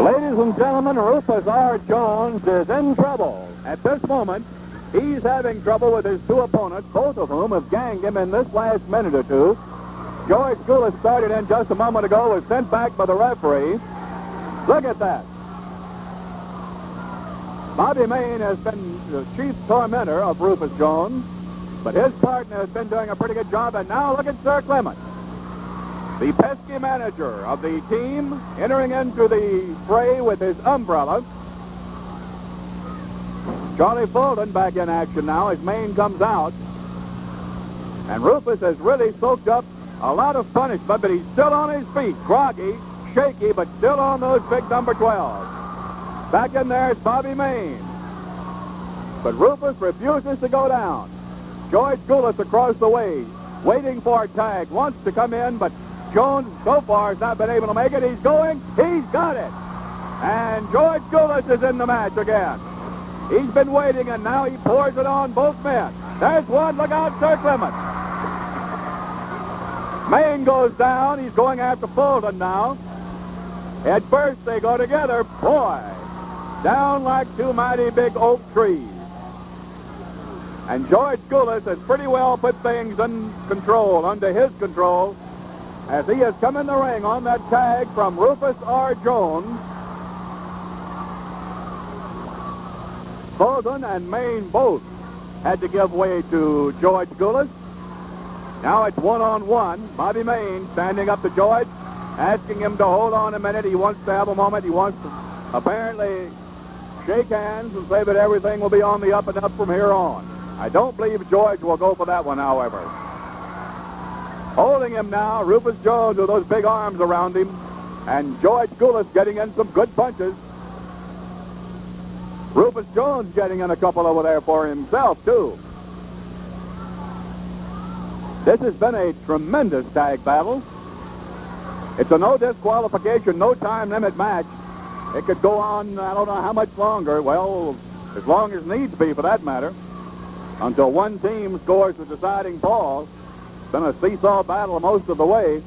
Ladies and gentlemen, Rufus R. Jones is in trouble. At this moment, he's having trouble with his two opponents, both of whom have ganged him in this last minute or two. George Gulas started in just a moment ago, was sent back by the referee. Look at that. Bobby Mayne has been the chief tormentor of Rufus Jones, but his partner has been doing a pretty good job, and now look at Sir Clement, the pesky manager of the team, entering into the fray with his umbrella. Charlie Fulton back in action now as Mayne comes out. And Rufus has really soaked up a lot of punishment, but he's still on his feet, groggy, shaky, but still on those big number 12. Back in there is Bobby Mayne. But Rufus refuses to go down. George Gulas across the way, waiting for a tag, wants to come in, but Jones so far has not been able to make it. He's going. He's got it. And George Gulas is in the match again. He's been waiting, and now he pours it on both men. There's one. Look out, Sir Clement. Mayne goes down. He's going after Fulton now. At first, they go together. Boy, down like two mighty big oak trees. And George Gulas has pretty well put things in control, under his control, as he has come in the ring on that tag from Rufus R. Jones. Fulton and Mayne both had to give way to George Gulas. Now it's one-on-one. Bobby Mayne standing up to George, asking him to hold on a minute. He wants to have a moment. He wants to apparently shake hands and say that everything will be on the up and up from here on. I don't believe George will go for that one, however. Holding him now, Rufus Jones with those big arms around him, and George Gulas getting in some good punches. Rufus Jones getting in a couple over there for himself, too. This has been a tremendous tag battle. It's a no disqualification, no time limit match. It could go on, I don't know how much longer. Well, as long as needs be, for that matter, until one team scores the deciding ball. It's been a seesaw battle most of the way.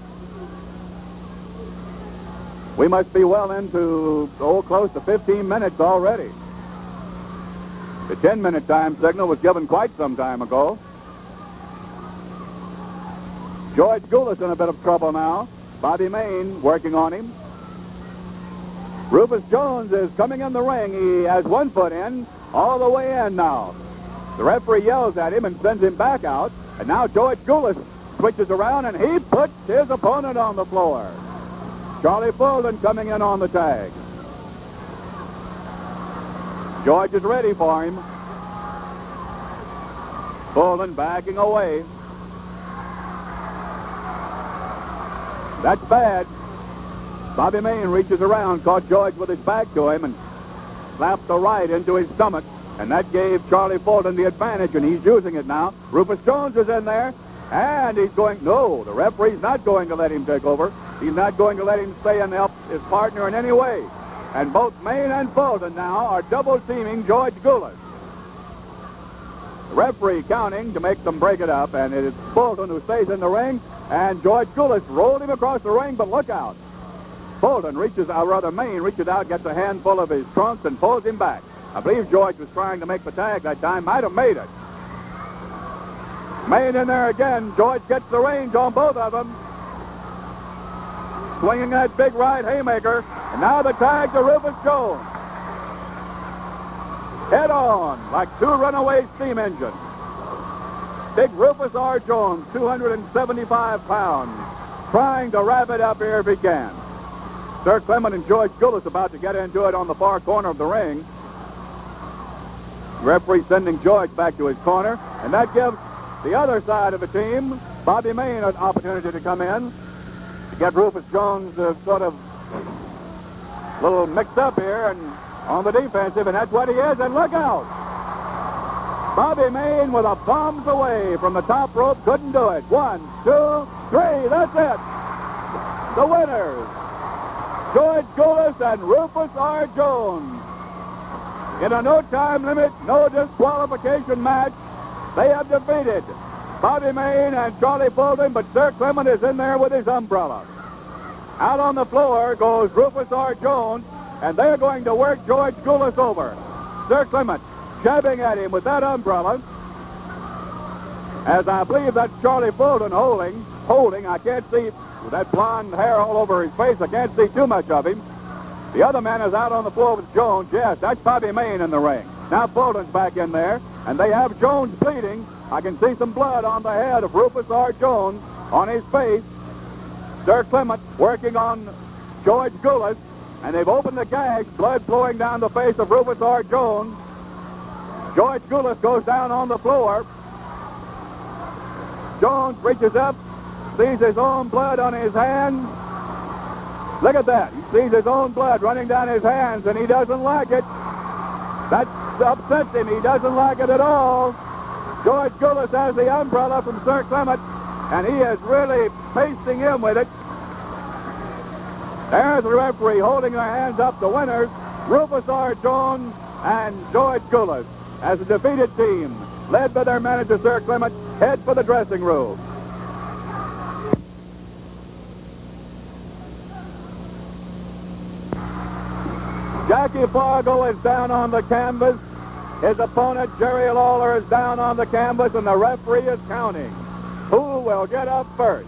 We must be well into, close to 15 minutes already. The 10-minute time signal was given quite some time ago. George Gulas in a bit of trouble now. Bobby Mayne working on him. Rufus Jones is coming in the ring. He has one foot in, all the way in now. The referee yells at him and sends him back out. And now George Gulas switches around, and he puts his opponent on the floor. Charlie Fulton coming in on the tag. George is ready for him. Fulton backing away. That's bad. Bobby Mayne reaches around, caught George with his back to him, and slapped the right into his stomach. And that gave Charlie Fulton the advantage, and he's using it now. Rufus Jones is in there, and he's going, no, the referee's not going to let him take over. He's not going to let him stay and help his partner in any way. And both Mayne and Fulton now are double-teaming George Gulas. The referee counting to make them break it up, and it is Fulton who stays in the ring, and George Gulas rolled him across the ring, but look out. Fulton Mayne reaches out, gets a handful of his trunks, and pulls him back. I believe George was trying to make the tag that time. Might have made it. Mayne in there again. George gets the range on both of them. Swinging that big right haymaker. And now the tag to Rufus Jones. Head on, like two runaway steam engines. Big Rufus R. Jones, 275 pounds, trying to wrap it up here if he can. Sir Clement and George Gulas about to get into it on the far corner of the ring. Referee sending George back to his corner, and that gives the other side of the team, Bobby Mayne, an opportunity to come in to get Rufus Jones sort of a little mixed up here and on the defensive, and that's what he is, and look out! Bobby Mayne with a bombs away from the top rope, couldn't do it. 1, 2, 3, that's it! The winners, George Gulas and Rufus R. Jones. In a no-time limit, no disqualification match, they have defeated Bobby Mayne and Charlie Fulton, but Sir Clement is in there with his umbrella. Out on the floor goes Rufus R. Jones, and they're going to work George Gulas over. Sir Clement jabbing at him with that umbrella, as I believe that's Charlie Fulton holding. I can't see, with that blonde hair all over his face, I can't see too much of him. The other man is out on the floor with Jones. Yes, that's Bobby Mayne in the ring. Now Fulton's back in there, and they have Jones bleeding. I can see some blood on the head of Rufus R. Jones, on his face. Sir Clement working on George Gulas, and they've opened the gash, blood flowing down the face of Rufus R. Jones. George Gulas goes down on the floor. Jones reaches up, sees his own blood on his hands. Look at that. He sees his own blood running down his hands, and he doesn't like it. That upsets him. He doesn't like it at all. George Gulas has the umbrella from Sir Clement, and he is really pasting him with it. There's the referee holding their hands up. The winners, Rufus R. Jones and George Gulas, as a defeated team, led by their manager, Sir Clement, head for the dressing room. Jackie Fargo is down on the canvas. His opponent, Jerry Lawler, is down on the canvas, and the referee is counting. Who will get up first?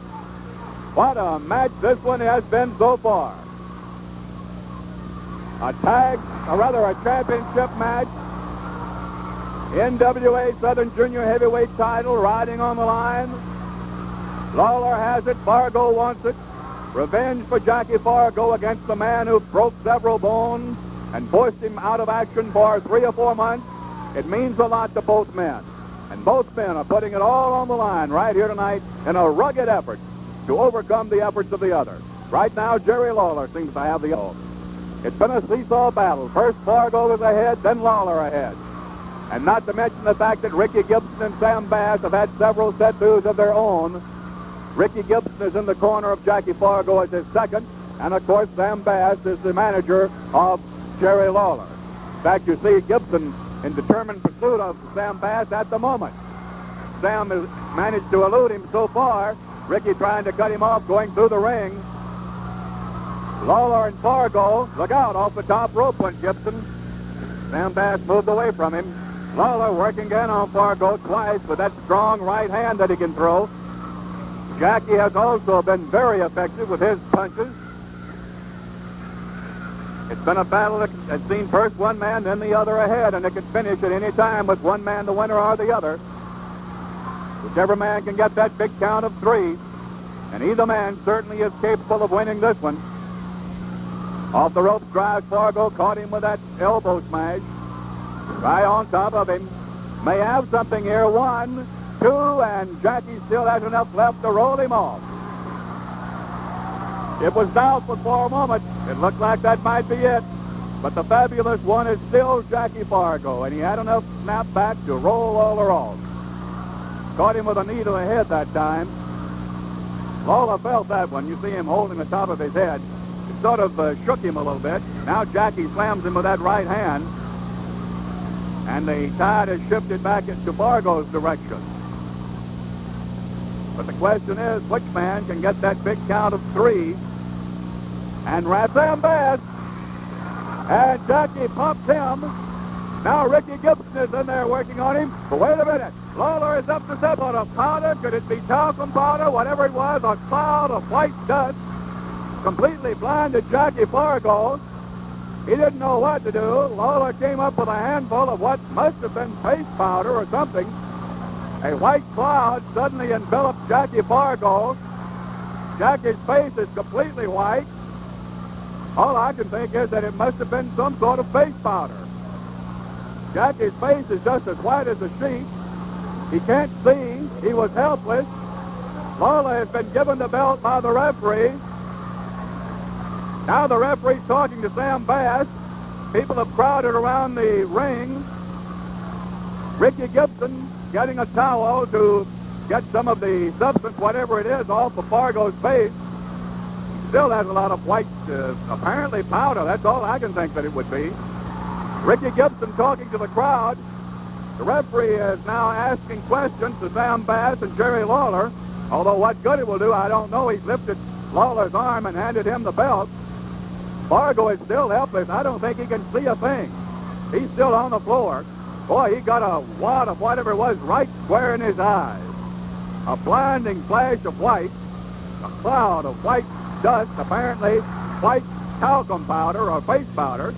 What a match this one has been so far. A championship match. NWA Southern Junior Heavyweight title riding on the line. Lawler has it. Fargo wants it. Revenge for Jackie Fargo against the man who broke several bones and forced him out of action for 3 or 4 months. It means a lot to both men. And both men are putting it all on the line right here tonight in a rugged effort to overcome the efforts of the other. Right now, Jerry Lawler seems to have the all. It's been a seesaw battle. First Fargo was ahead, then Lawler ahead. And not to mention the fact that Ricky Gibson and Sam Bass have had several setbacks of their own. Ricky Gibson is in the corner of Jackie Fargo as his second, and of course Sam Bass is the manager of Jerry Lawler. In fact, you see Gibson in determined pursuit of Sam Bass at the moment. Sam has managed to elude him so far. Ricky trying to cut him off going through the ring. Lawler and Fargo, look out, off the top rope went Gibson. Sam Bass moved away from him. Lawler working again on Fargo twice with that strong right hand that he can throw. Jackie has also been very effective with his punches. It's been a battle that has seen first one man, then the other ahead, and it can finish at any time with one man the winner or the other. Whichever man can get that big count of 3, and either man certainly is capable of winning this one. Off the ropes drives Fargo, caught him with that elbow smash. Right on top of him. May have something here. 1, 2, and Jackie still has enough left to roll him off. It was doubtful for a moment. It looked like that might be it. But the fabulous one is still Jackie Fargo, and he had enough snap back to roll Lawler off. Caught him with a knee to the head that time. Lawler felt that one. You see him holding the top of his head. It sort of shook him a little bit. Now Jackie slams him with that right hand. And the tide has shifted back into Fargo's direction. But the question is, which man can get that big count of 3? And Sam Bass. And Jackie pops him. Now Ricky Gibson is in there working on him. But wait a minute. Lawler is up to step on a powder. Could it be talcum powder? Whatever it was, a cloud of white dust completely blinded Jackie Fargo. He didn't know what to do. Lawler came up with a handful of what must have been face powder or something. A white cloud suddenly enveloped Jackie Fargo. Jackie's face is completely white. All I can think is that it must have been some sort of face powder. Jackie's face is just as white as a sheet. He can't see. He was helpless. Lawler has been given the belt by the referee. Now the referee's talking to Sam Bass. People have crowded around the ring. Ricky Gibson getting a towel to get some of the substance, whatever it is, off of Fargo's face. Still has a lot of white, apparently powder. That's all I can think that it would be. Ricky Gibson talking to the crowd. The referee is now asking questions to Sam Bass and Jerry Lawler. Although what good it will do, I don't know. He's lifted Lawler's arm and handed him the belt. Fargo is still helpless. I don't think he can see a thing. He's still on the floor. Boy, he got a wad of whatever it was right square in his eyes. A blinding flash of white, a cloud of white dust, apparently white talcum powder or face powder.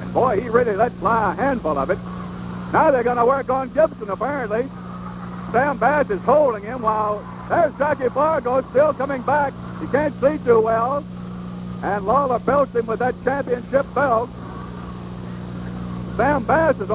And boy, he really let fly a handful of it. Now they're going to work on Gibson, apparently. Sam Bass is holding him while there's Jackie Fargo still coming back. He can't see too well. And Lawler belts him with that championship belt. Sam Bass is